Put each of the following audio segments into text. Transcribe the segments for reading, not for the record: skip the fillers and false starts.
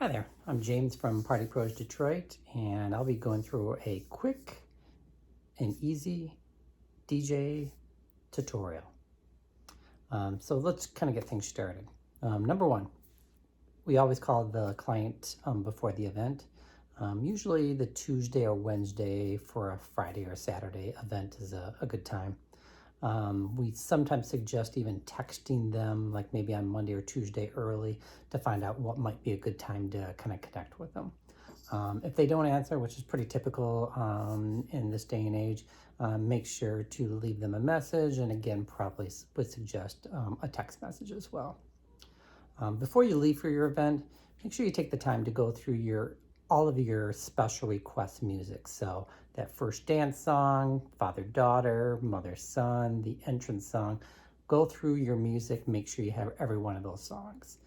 Hi there, I'm James from Party Pros Detroit, and I'll be going through a quick and easy DJ tutorial. So let's kind of get things started. Number one, we always call the client before the event. Usually the Tuesday or Wednesday for a Friday or Saturday event is a good time. We sometimes suggest even texting them like maybe on Monday or Tuesday early to find out what might be a good time to kind of connect with them. If they don't answer, which is pretty typical in this day and age, make sure to leave them a message, and again, probably would suggest a text message as well. Before you leave for your event, make sure you take the time to go through all of your special request music. So that first dance song, father-daughter, mother-son, the entrance song, go through your music, make sure you have every one of those songs.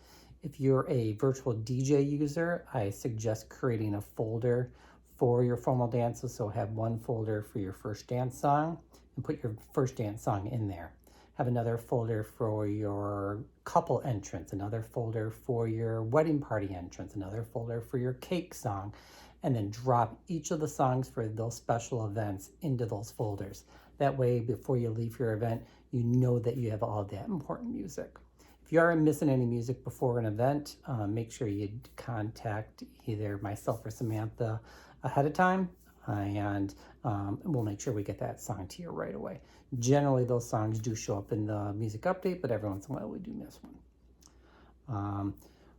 If you're a virtual DJ user, I suggest creating a folder for your formal dances. So have one folder for your first dance song and put your first dance song in there. Have another folder for your couple entrance, another folder for your wedding party entrance, another folder for your cake song, and then drop each of the songs for those special events into those folders. That way, before you leave your event, you know that you have all that important music. If you are missing any music before an event, make sure you contact either myself or Samantha ahead of time, and we'll make sure we get that song to you right away. Generally, those songs do show up in the music update, but every once in a while we do miss one.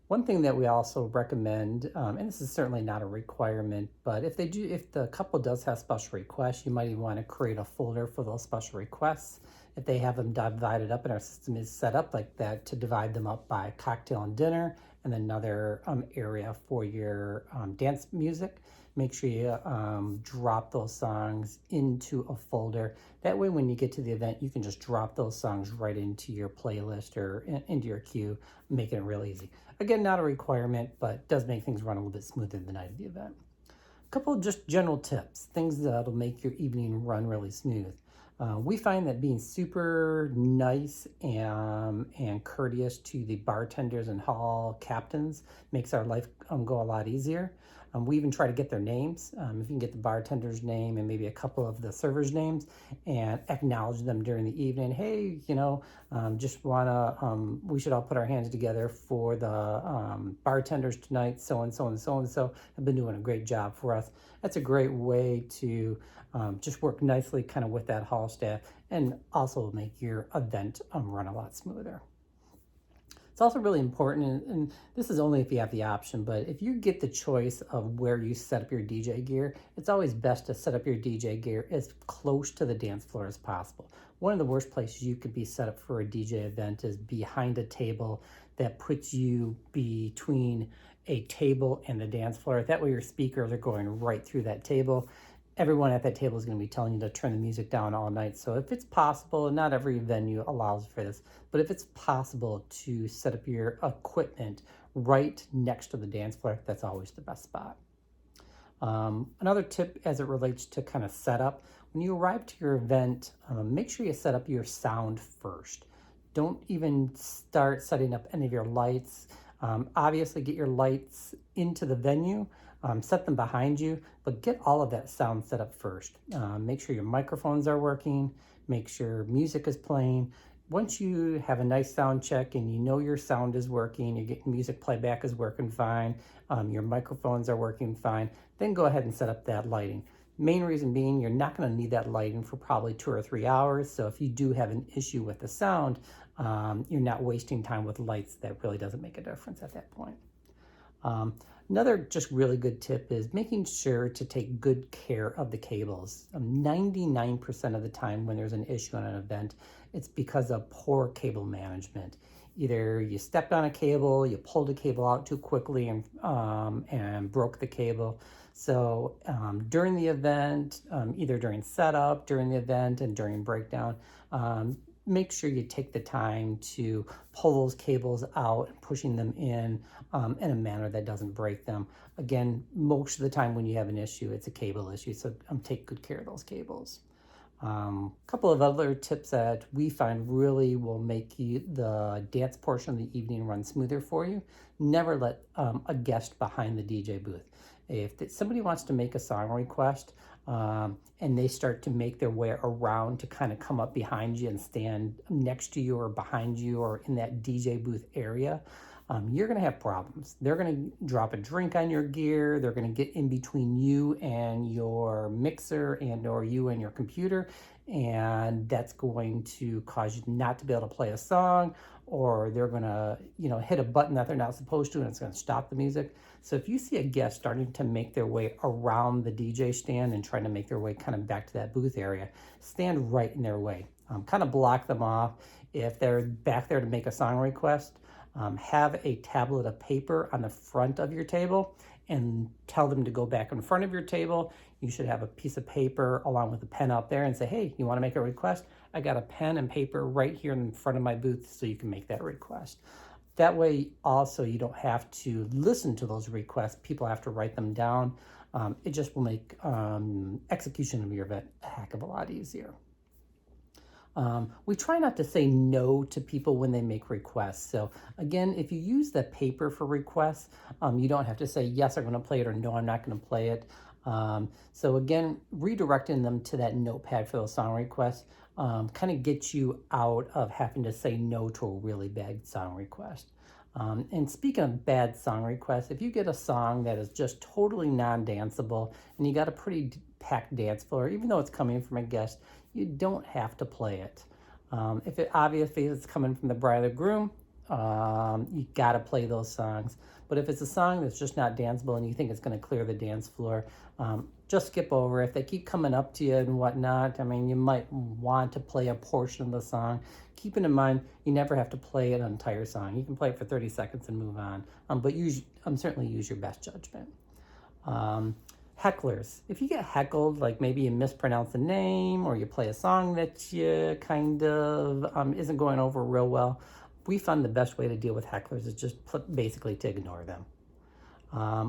One thing that we also recommend, and this is certainly not a requirement, but if the couple does have special requests, you might even want to create a folder for those special requests. If they have them divided up, and our system is set up like that to divide them up by cocktail and dinner, and then another area for your dance music, make sure you drop those songs into a folder. That way, when you get to the event, you can just drop those songs right into your playlist or into your queue, making it real easy. Again, not a requirement, but does make things run a little bit smoother the night of the event. A couple of just general tips, things that'll make your evening run really smooth. We find that being super nice and courteous to the bartenders and hall captains makes our life go a lot easier. We even try to get their names. If you can get the bartender's name and maybe a couple of the servers' names and acknowledge them during the evening. Hey, just we should all put our hands together for the bartenders tonight. So and so and so and so have been doing a great job for us. That's a great way to just work nicely kind of with that hall staff and also make your event run a lot smoother. It's also really important, and this is only if you have the option, but if you get the choice of where you set up your DJ gear, it's always best to set up your DJ gear as close to the dance floor as possible. One of the worst places you could be set up for a DJ event is behind a table that puts you between a table and the dance floor. That way your speakers are going right through that table. Everyone at that table is going to be telling you to turn the music down all night. So if it's possible, not every venue allows for this, but if it's possible to set up your equipment right next to the dance floor, that's always the best spot. Another tip as it relates to kind of setup, when you arrive to your event, make sure you set up your sound first. Don't even start setting up any of your lights. Obviously, get your lights into the venue, set them behind you, but get all of that sound set up first. Make sure your microphones are working, make sure music is playing. Once you have a nice sound check and you know your sound is working, you're getting music playback is working fine, your microphones are working fine, then go ahead and set up that lighting. Main reason being you're not going to need that lighting for probably 2 or 3 hours. So if you do have an issue with the sound, you're not wasting time with lights. That really doesn't make a difference at that point. Another just really good tip is making sure to take good care of the cables. 99% of the time when there's an issue on an event, it's because of poor cable management. Either you stepped on a cable, you pulled a cable out too quickly and broke the cable. So during the event, either during setup, during the event, and during breakdown, make sure you take the time to pull those cables out and pushing them in a manner that doesn't break them. Again, most of the time when you have an issue, it's a cable issue, so take good care of those cables. Couple of other tips that we find really will make the dance portion of the evening run smoother for you. Never let a guest behind the DJ booth. If somebody wants to make a song request and they start to make their way around to kind of come up behind you and stand next to you or behind you or in that DJ booth area, you're going to have problems. They're going to drop a drink on your gear. They're going to get in between you and your mixer and or you and your computer. And that's going to cause you not to be able to play a song, or they're going to, hit a button that they're not supposed to, and it's going to stop the music. So if you see a guest starting to make their way around the DJ stand and trying to make their way kind of back to that booth area, stand right in their way. Kind of block them off. If they're back there to make a song request, have a tablet of paper on the front of your table and tell them to go back in front of your table. You should have a piece of paper along with a pen out there and say, hey, you want to make a request? I got a pen and paper right here in front of my booth so you can make that request. That way also you don't have to listen to those requests. People have to write them down. It just will make execution of your event a heck of a lot easier. We try not to say no to people when they make requests. So again, if you use the paper for requests, you don't have to say, yes, I'm going to play it, or no, I'm not going to play it. So again, redirecting them to that notepad for those song requests kind of gets you out of having to say no to a really bad song request. And speaking of bad song requests, if you get a song that is just totally non-danceable and you got a pretty packed dance floor, even though it's coming from a guest, you don't have to play it. If it obviously is coming from the bride or the groom, you got to play those songs. But if it's a song that's just not danceable and you think it's going to clear the dance floor, just skip over. If they keep coming up to you and whatnot, I mean, you might want to play a portion of the song. Keeping in mind, you never have to play an entire song. You can play it for 30 seconds and move on. But certainly use your best judgment. Hecklers. If you get heckled, like maybe you mispronounce a name or you play a song that you kind of isn't going over real well, we found the best way to deal with hecklers is just basically to ignore them.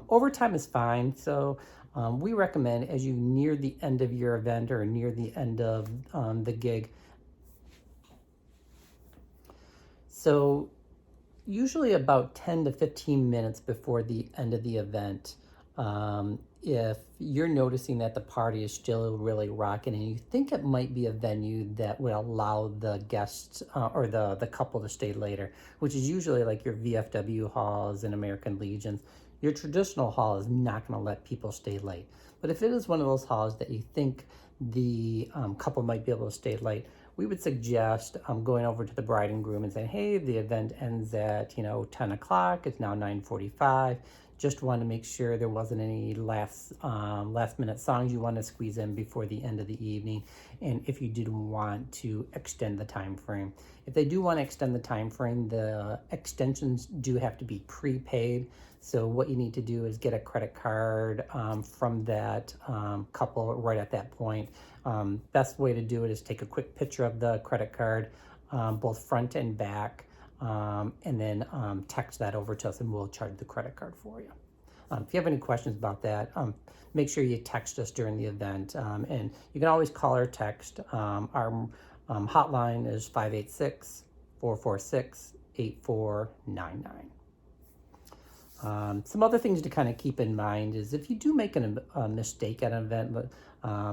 Overtime is fine. So we recommend as you near the end of your event or near the end of the gig. So usually about 10 to 15 minutes before the end of the event, if you're noticing that the party is still really rocking and you think it might be a venue that would allow the guests or the couple to stay later, which is usually like your VFW halls and American Legions, your traditional hall is not going to let people stay late. But if it is one of those halls that you think the couple might be able to stay late, we would suggest going over to the bride and groom and saying, hey, the event ends at 10 o'clock. It's now 9:45. Just want to make sure there wasn't any last minute songs you want to squeeze in before the end of the evening, and if you did want to extend the time frame. If they do want to extend the time frame, the extensions do have to be prepaid. So what you need to do is get a credit card from that couple right at that point. Best way to do it is take a quick picture of the credit card, both front and back, and then text that over to us and we'll charge the credit card for you. If you have any questions about that, make sure you text us during the event. And you can always call or text. Our hotline is 586-446-8499. Some other things to kind of keep in mind is if you do make a mistake at an event,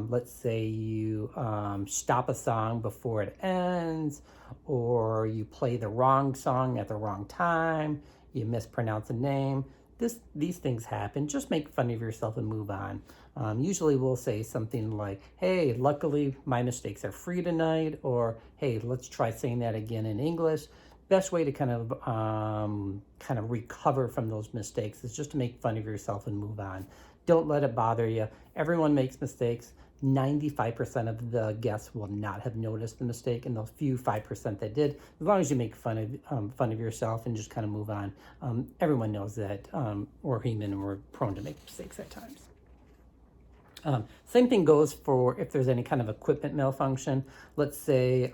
let's say you stop a song before it ends, or you play the wrong song at the wrong time, you mispronounce a name, these things happen. Just make fun of yourself and move on. Usually we'll say something like, hey, luckily my mistakes are free tonight, or hey, let's try saying that again in English. Best way to kind of recover from those mistakes is just to make fun of yourself and move on. Don't let it bother you. Everyone makes mistakes. 95% of the guests will not have noticed the mistake, and those few 5% that did, as long as you make fun of yourself and just kind of move on. Everyone knows that we're human and we're prone to make mistakes at times. Same thing goes for if there's any kind of equipment malfunction. Let's say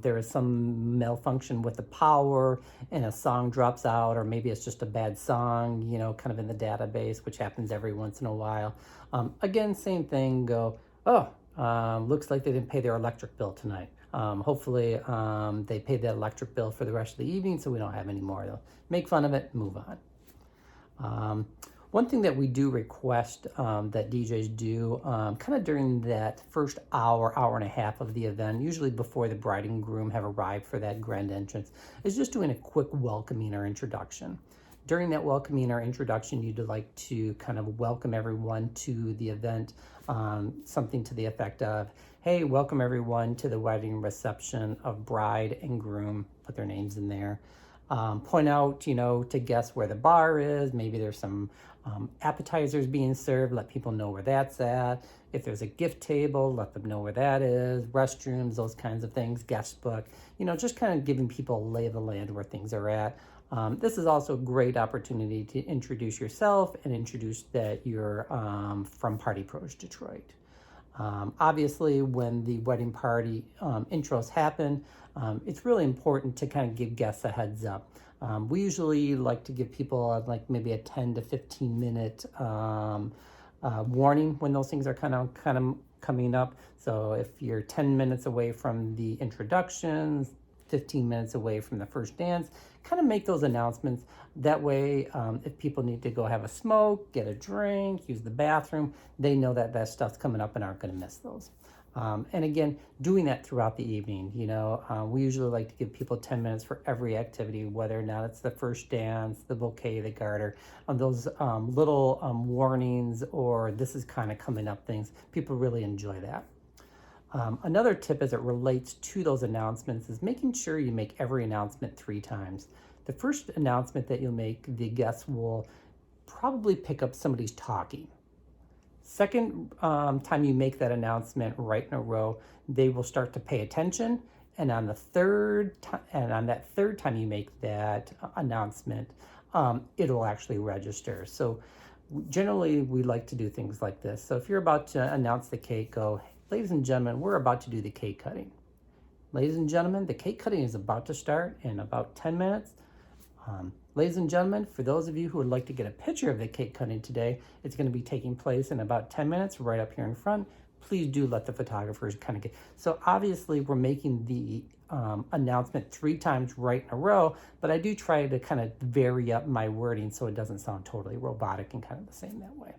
there is some malfunction with the power and a song drops out, or maybe it's just a bad song, kind of in the database, which happens every once in a while. Again, same thing, go, oh, looks like they didn't pay their electric bill tonight. Hopefully they paid that electric bill for the rest of the evening so we don't have any more. They'll make fun of it, move on. One thing that we do request that DJs do kind of during that first hour, hour and a half of the event, usually before the bride and groom have arrived for that grand entrance, is just doing a quick welcoming or introduction. During that welcoming or introduction, you'd like to kind of welcome everyone to the event, something to the effect of, hey, welcome everyone to the wedding reception of bride and groom, put their names in there. Point out, to guests where the bar is. Maybe there's some appetizers being served. Let people know where that's at. If there's a gift table, let them know where that is. Restrooms, those kinds of things. Guest book. Just kind of giving people a lay of the land where things are at. This is also a great opportunity to introduce yourself and introduce that you're from Party Pros Detroit. Obviously, when the wedding party intros happen, it's really important to kind of give guests a heads up. We usually like to give people like maybe a 10 to 15 minute warning when those things are kind of coming up. So if you're 10 minutes away from the introductions, 15 minutes away from the first dance, kind of make those announcements. That way, if people need to go have a smoke, get a drink, use the bathroom, they know that that stuff's coming up and aren't going to miss those. And again, doing that throughout the evening, we usually like to give people 10 minutes for every activity, whether or not it's the first dance, the bouquet, the garter, those little warnings or this is kind of coming up things. People really enjoy that. Another tip as it relates to those announcements is making sure you make every announcement 3 times. The first announcement that you'll make, the guests will probably pick up somebody's talking. Second time you make that announcement right in a row, they will start to pay attention. And on that third time you make that announcement, it'll actually register. So generally we like to do things like this. So if you're about to announce the cake, go, ladies and gentlemen, we're about to do the cake cutting. Ladies and gentlemen, the cake cutting is about to start in about 10 minutes. Ladies and gentlemen, for those of you who would like to get a picture of the cake cutting today, it's going to be taking place in about 10 minutes right up here in front. Please do let the photographers kind of get... So obviously we're making the announcement 3 times right in a row, but I do try to kind of vary up my wording so it doesn't sound totally robotic and kind of the same that way.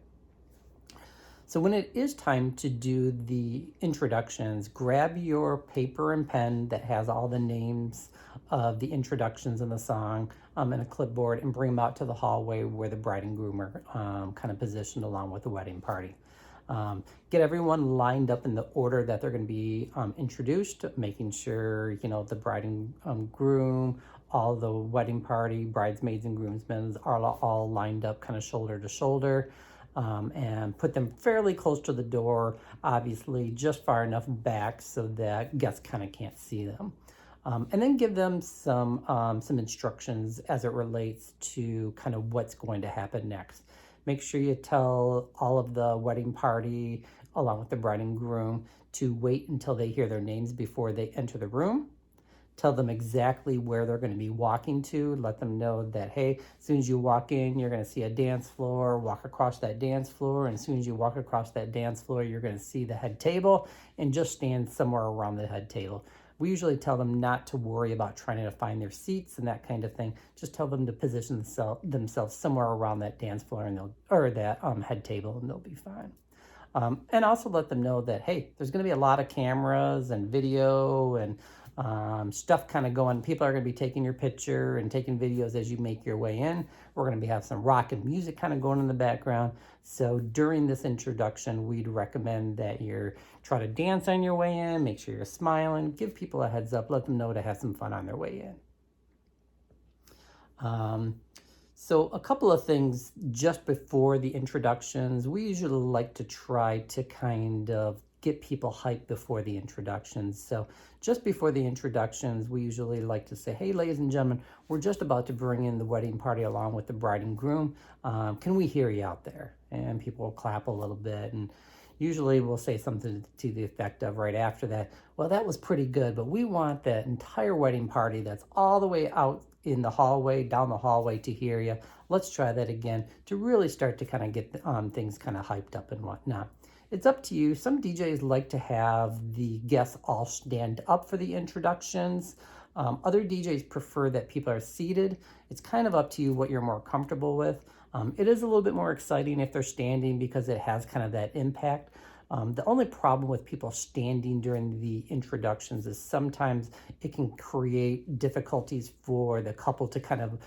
So when it is time to do the introductions, grab your paper and pen that has all the names of the introductions in the song and a clipboard and bring them out to the hallway where the bride and groom are kind of positioned along with the wedding party. Get everyone lined up in the order that they're going to be introduced, making sure, the bride and groom, all the wedding party, bridesmaids and groomsmen are all lined up kind of shoulder to shoulder. And put them fairly close to the door, obviously just far enough back so that guests kind of can't see them. And then give them some instructions as it relates to kind of what's going to happen next. Make sure you tell all of the wedding party, along with the bride and groom, to wait until they hear their names before they enter the room. Tell them exactly where they're going to be walking to. Let them know that, hey, as soon as you walk in, you're going to see a dance floor. Walk across that dance floor. And as soon as you walk across that dance floor, you're going to see the head table and just stand somewhere around the head table. We usually tell them not to worry about trying to find their seats and that kind of thing. Just tell them to position themselves somewhere around that dance floor or that head table, and they'll be fine. And also let them know that, hey, there's going to be a lot of cameras and video and stuff kind of going. People are going to be taking your picture and taking videos as you make your way in. We're going to have some rock and music kind of going in the background. So during this introduction, we'd recommend that you try to dance on your way in, make sure you're smiling, give people a heads up, let them know to have some fun on their way in. So a couple of things just before the introductions. We usually like to try to kind of get people hyped before the introductions. So just before the introductions, we usually like to say, hey, ladies and gentlemen, we're just about to bring in the wedding party along with the bride and groom. Can we hear you out there? And people will clap a little bit. And usually we'll say something to the effect of right after that, well, that was pretty good, but we want that entire wedding party that's all the way out in the hallway, down the hallway to hear you. Let's try that again to really start to kind of get things kind of hyped up and whatnot. it's up to you. Some DJs like to have the guests all stand up for the introductions. Other DJs prefer that people are seated. It's kind of up to you what you're more comfortable with. It is a little bit more exciting if they're standing because it has kind of that impact. The only problem with people standing during the introductions is sometimes it can create difficulties for the couple to kind of,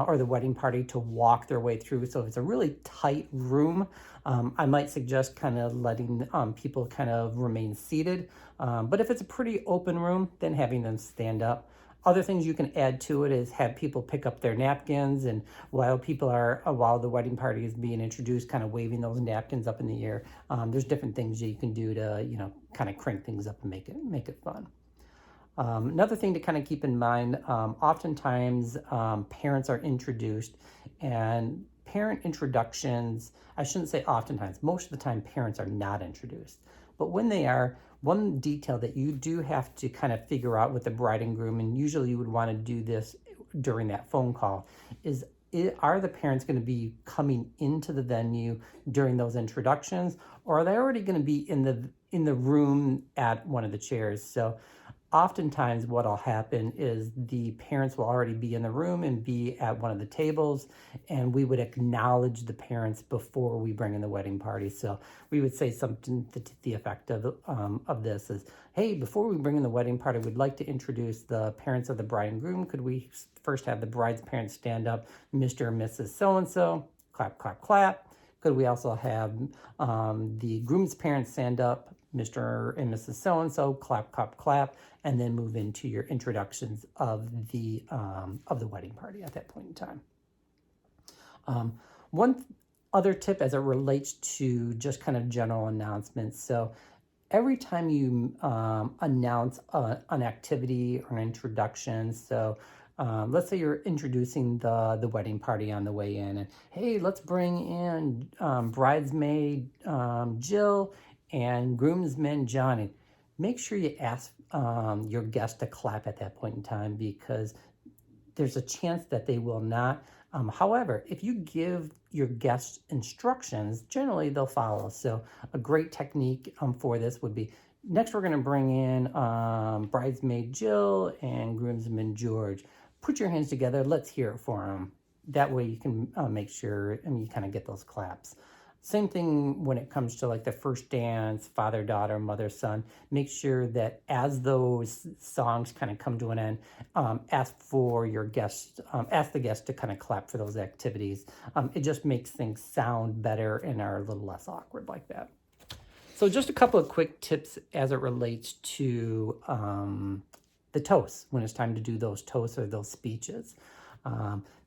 or the wedding party to walk their way through. So if it's a really tight room, I might suggest kind of letting people kind of remain seated. But if it's a pretty open room, then having them stand up. Other things you can add to it is have people pick up their napkins, and while the wedding party is being introduced, kind of waving those napkins up in the air. There's different things you can do to, kind of crank things up and make it fun. Another thing to kind of keep in mind, oftentimes parents are introduced, and parent introductions, I shouldn't say oftentimes, most of the time parents are not introduced. But when they are, one detail that you do have to kind of figure out with the bride and groom, and usually you would want to do this during that phone call, is are the parents going to be coming into the venue during those introductions, or are they already going to be in the room at one of the chairs? So oftentimes what'll happen is the parents will already be in the room and be at one of the tables, and we would acknowledge the parents before we bring in the wedding party. So we would say something to the effect of this is, hey, before we bring in the wedding party, we'd like to introduce the parents of the bride and groom. Could we first have the bride's parents stand up, Mr. and Mrs. So-and-so, clap, clap, clap. Could we also have the groom's parents stand up, Mr. and Mrs. So-and-so, clap, clap, clap, and then move into your introductions of the wedding party at that point in time. One other tip as it relates to just kind of general announcements. So every time you announce an activity or an introduction, so let's say you're introducing the wedding party on the way in, and hey, let's bring in bridesmaid Jill and groomsman Johnny. Make sure you ask your guest to clap at that point in time, because there's a chance that they will not. However, if you give your guests instructions, generally they'll follow. So a great technique for this would be, next we're going to bring in bridesmaid Jill and groomsman George. Put your hands together. Let's hear it for them. That way you can make sure, and you kind of get those claps. Same thing when it comes to like the first dance, father, daughter, mother, son. Make sure that as those songs kind of come to an end, ask the guest to kind of clap for those activities. It just makes things sound better and are a little less awkward like that. So just a couple of quick tips as it relates to the toasts, when it's time to do those toasts or those speeches.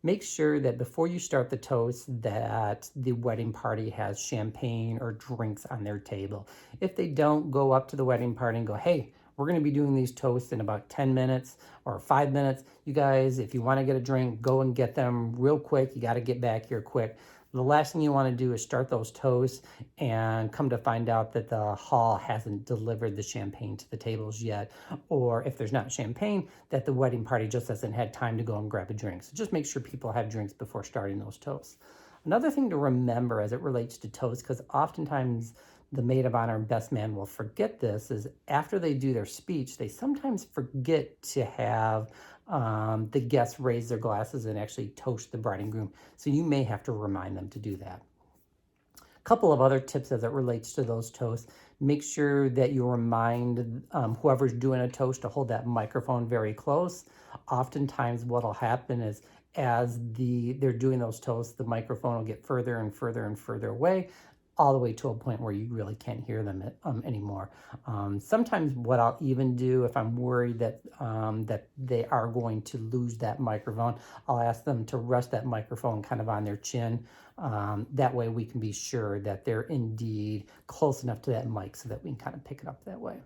Make sure that before you start the toast that the wedding party has champagne or drinks on their table. If they don't, go up to the wedding party and go, hey, we're going to be doing these toasts in about 10 minutes or 5 minutes. You guys, if you want to get a drink, go and get them real quick. You got to get back here quick. The last thing you want to do is start those toasts and come to find out that the hall hasn't delivered the champagne to the tables yet. Or if there's not champagne, that the wedding party just hasn't had time to go and grab a drink. So just make sure people have drinks before starting those toasts. Another thing to remember as it relates to toasts, because oftentimes the maid of honor and best man will forget this, is after they do their speech, they sometimes forget to have the guests raise their glasses and actually toast the bride and groom. So you may have to remind them to do that. A couple of other tips as it relates to those toasts. Make sure that you remind whoever's doing a toast to hold that microphone very close. Oftentimes what'll happen is as they're doing those toasts, the microphone will get further and further and further away, all the way to a point where you really can't hear them anymore. Sometimes what I'll even do, if I'm worried that they are going to lose that microphone, I'll ask them to rest that microphone kind of on their chin. That way we can be sure that they're indeed close enough to that mic so that we can kind of pick it up that way.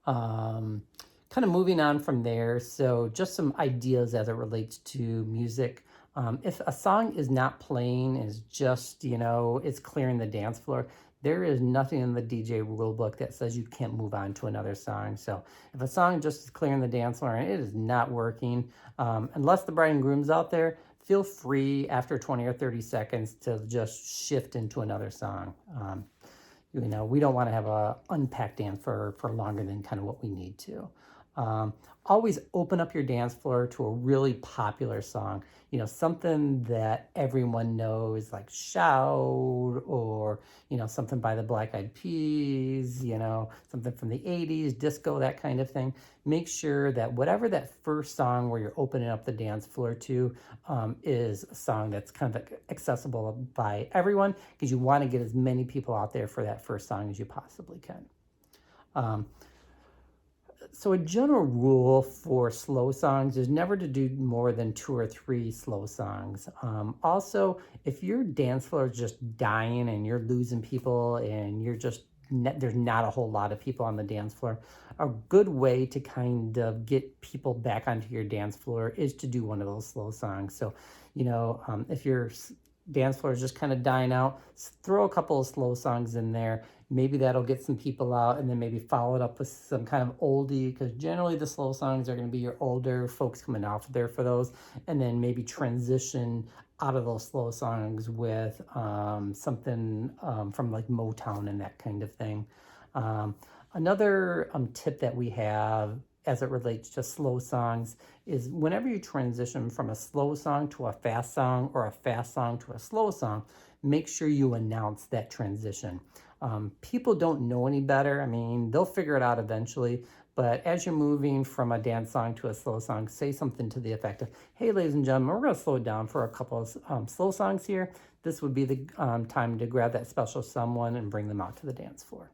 Kind of moving on from there, so just some ideas as it relates to music. If a song is not playing, is just, it's clearing the dance floor, there is nothing in the DJ rulebook that says you can't move on to another song. So if a song just is clearing the dance floor and it is not working, unless the bride and groom's out there, feel free after 20 or 30 seconds to just shift into another song. You know, we don't want to have a unpacked dance for longer than kind of what we need to. Always open up your dance floor to a really popular song, you know, something that everyone knows, like Shout, or, you know, something by the Black Eyed Peas, you know, something from the 80s, disco, that kind of thing. Make sure that whatever that first song where you're opening up the dance floor to is a song that's kind of accessible by everyone, because you want to get as many people out there for that first song as you possibly can. So a general rule for slow songs is never to do more than 2 or 3 slow songs. Also, if your dance floor is just dying and you're losing people and you're just there's not a whole lot of people on the dance floor, a good way to kind of get people back onto your dance floor is to do one of those slow songs. So, you know, if your dance floor is just kind of dying out, throw a couple of slow songs in there. Maybe that'll get some people out, and then maybe follow it up with some kind of oldie, because generally the slow songs are going to be your older folks coming out there for those, and then maybe transition out of those slow songs with something from like Motown and that kind of thing. Another tip that we have as it relates to slow songs is whenever you transition from a slow song to a fast song, or a fast song to a slow song, make sure you announce that transition. People don't know any better. I mean, they'll figure it out eventually, but as you're moving from a dance song to a slow song, say something to the effect of, hey, ladies and gentlemen, we're going to slow it down for a couple of slow songs here. This would be the time to grab that special someone and bring them out to the dance floor.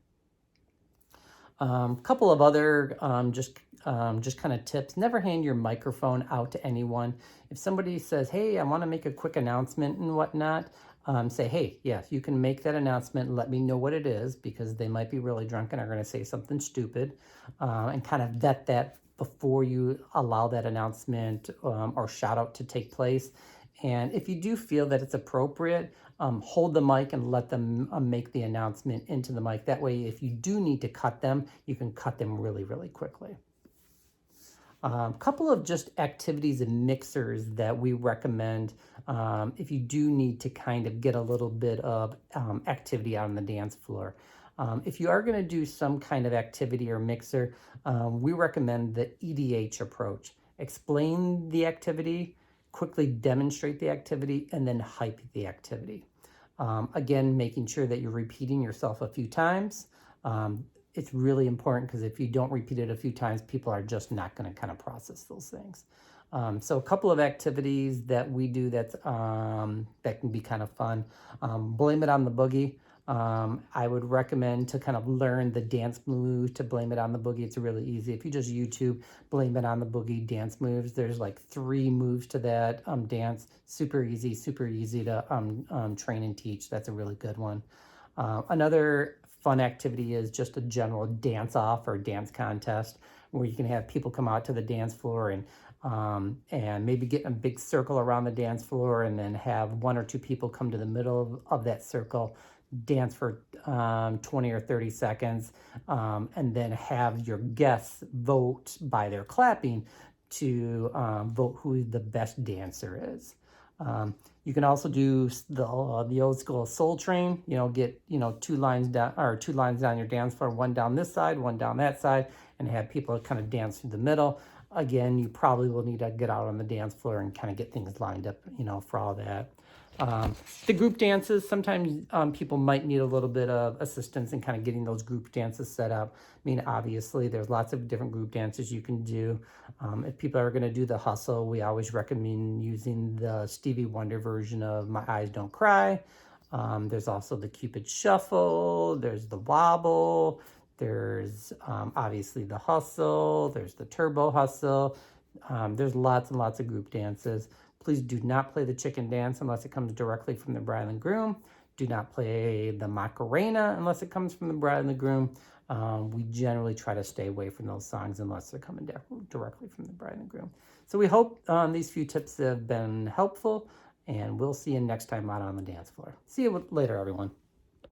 Couple of other just kind of tips. Never hand your microphone out to anyone. If somebody says, hey, I want to make a quick announcement and whatnot, say, hey, yes, you can make that announcement. Let me know what it is, because they might be really drunk and are going to say something stupid, and kind of vet that before you allow that announcement or shout out to take place. And if you do feel that it's appropriate, hold the mic and let them make the announcement into the mic. That way, if you do need to cut them, you can cut them really, really quickly. Couple of just activities and mixers that we recommend if you do need to kind of get a little bit of activity out on the dance floor. If you are going to do some kind of activity or mixer, we recommend the EDH approach. Explain the activity, quickly demonstrate the activity, and then hype the activity. Again, making sure that you're repeating yourself a few times. It's really important, because if you don't repeat it a few times, people are just not going to kind of process those things. So a couple of activities that we do that can be kind of fun. Blame it on the boogie. I would recommend to kind of learn the dance moves to blame it on the boogie. It's really easy. If you just YouTube blame it on the boogie dance moves, there's like 3 moves to that dance. Super easy to train and teach. That's a really good one. Another fun activity is just a general dance off or dance contest, where you can have people come out to the dance floor and maybe get in a big circle around the dance floor, and then have 1 or 2 people come to the middle of that circle, dance for 20 or 30 seconds, and then have your guests vote by their clapping to vote who the best dancer is. You can also do the old school Soul Train. You know, get 2 lines down, or 2 lines down your dance floor, 1 down this side, 1 down that side, and have people kind of dance through the middle. Again, you probably will need to get out on the dance floor and kind of get things lined up, for all that. The group dances, sometimes people might need a little bit of assistance in kind of getting those group dances set up. I mean, obviously, there's lots of different group dances you can do. If people are going to do the hustle, we always recommend using the Stevie Wonder version of My Eyes Don't Cry. There's also the Cupid Shuffle. There's the Wobble. There's obviously the Hustle. There's the Turbo Hustle. There's lots and lots of group dances. Please do not play the chicken dance unless it comes directly from the bride and groom. Do not play the Macarena unless it comes from the bride and the groom. We generally try to stay away from those songs unless they're coming directly from the bride and groom. So we hope these few tips have been helpful, and we'll see you next time out on the dance floor. See you later, everyone.